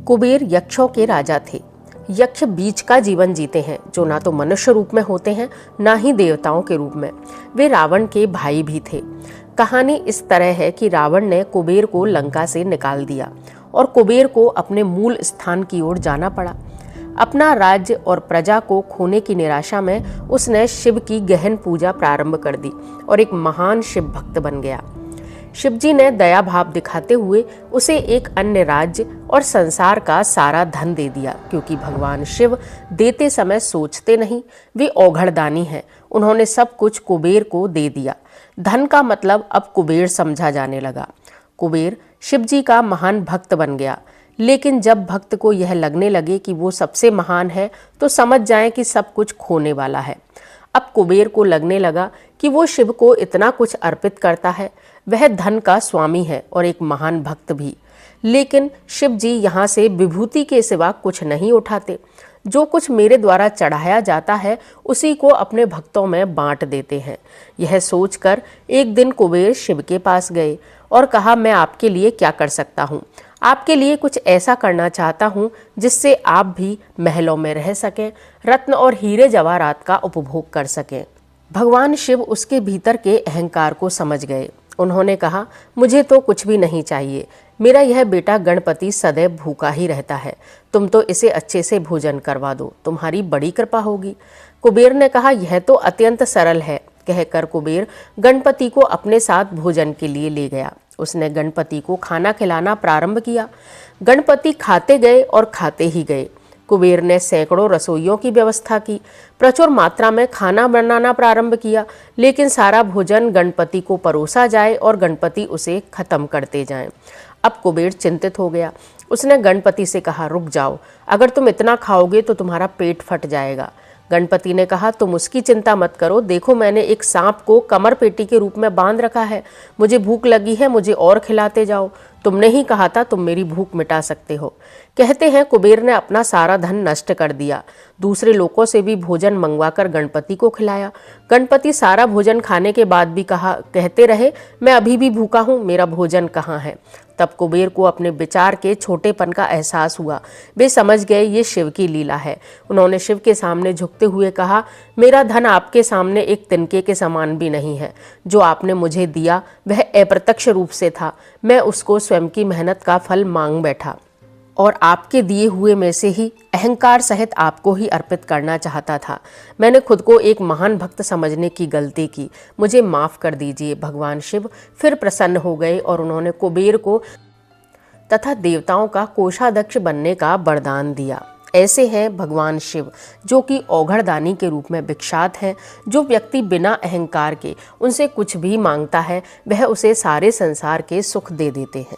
कुबेर यक्षों के राजा थे। यक्ष बीच का जीवन जीते हैं, जो ना तो मनुष्य रूप में होते हैं ना ही देवताओं के रूप में। वे रावण के भाई भी थे। कहानी इस तरह है कि रावण ने कुबेर को लंका से निकाल दिया और कुबेर को अपने मूल स्थान की ओर जाना पड़ा। अपना राज्य और प्रजा को खोने की निराशा में उसने शिव की गहन पूजा प्रारंभ कर दी और एक महान शिव भक्त बन गया। शिवजी ने दया भाव दिखाते हुए उसे एक अन्य राज्य और संसार का सारा धन दे दिया, क्योंकि भगवान शिव देते समय सोचते नहीं, वे औघड़दानी हैं। उन्होंने सब कुछ कुबेर को दे दिया। धन का मतलब अब कुबेर समझा जाने लगा। कुबेर शिवजी का महान भक्त बन गया, लेकिन जब भक्त को यह लगने लगे कि वो सबसे महान है तो समझ जाएं कि सब कुछ खोने वाला है। अब कुबेर को लगने लगा कि वो शिव को इतना कुछ अर्पित करता है, वह धन का स्वामी है और एक महान भक्त भी। लेकिन शिव जी यहाँ से विभूति के सिवा कुछ नहीं उठाते। जो कुछ मेरे द्वारा चढ़ाया जाता है उसी को अपने भक्तों में बांट देते हैं। यह सोचकर एक दिन कुबेर शिव के पास गए और कहा, मैं आपके लिए क्या कर सकता हूँ? आपके लिए कुछ ऐसा करना चाहता हूँ जिससे आप भी महलों में रह सकें, रत्न और हीरे जवाहरात का उपभोग कर सकें। भगवान शिव उसके भीतर के अहंकार को समझ गए। उन्होंने कहा, मुझे तो कुछ भी नहीं चाहिए। मेरा यह बेटा गणपति सदैव भूखा ही रहता है। तुम तो इसे अच्छे से भोजन करवा दो, तुम्हारी बड़ी कृपा होगी। कुबेर ने कहा, यह तो अत्यंत सरल है। कहकर कुबेर गणपति को अपने साथ भोजन के लिए ले गया। उसने गणपति को खाना खिलाना प्रारंभ किया। गणपति खाते गए और खाते ही गए। कुबेर ने सैकड़ों रसोइयों की व्यवस्था की, प्रचुर मात्रा में खाना बनाना प्रारंभ किया, लेकिन सारा भोजन गणपति को परोसा जाए और गणपति उसे खत्म करते जाएं। अब कुबेर चिंतित हो गया। उसने गणपति से कहा, रुक जाओ, अगर तुम इतना खाओगे तो तुम्हारा पेट फट जाएगा। गणपति ने कहा, तुम उसकी चिंता मत करो, देखो मैंने एक सांप को कमर पेटी के रूप में बांध रखा है। मुझे भूख लगी है, मुझे और खिलाते जाओ। तुमने ही कहा था तुम मेरी भूख मिटा सकते हो। कहते हैं कुबेर ने अपना सारा धन नष्ट कर दिया। दूसरे लोगों से भी भोजन मंगवाकर गणपति को खिलाया। गणपति सारा भोजन खाने के बाद भी कहते रहे, मैं अभी भी भूखा हूँ, मेरा भोजन कहाँ है? तब कुबेर को अपने विचार के छोटेपन का एहसास हुआ। वे समझ गए ये शिव की लीला है। उन्होंने शिव के सामने झुकते हुए कहा, मेरा धन आपके सामने एक तिनके के समान भी नहीं है। जो आपने मुझे दिया वह अप्रत्यक्ष रूप से था। मैं उसको स्वयं की मेहनत का फल मांग बैठा और आपके दिए हुए में से ही अहंकार सहित आपको ही अर्पित करना चाहता था। मैंने खुद को एक महान भक्त समझने की गलती की, मुझे माफ़ कर दीजिए। भगवान शिव फिर प्रसन्न हो गए और उन्होंने कुबेर को तथा देवताओं का कोषाध्यक्ष बनने का वरदान दिया। ऐसे हैं भगवान शिव, जो कि औघड़दानी के रूप में विख्यात हैं। जो व्यक्ति बिना अहंकार के उनसे कुछ भी मांगता है, वह उसे सारे संसार के सुख दे देते हैं।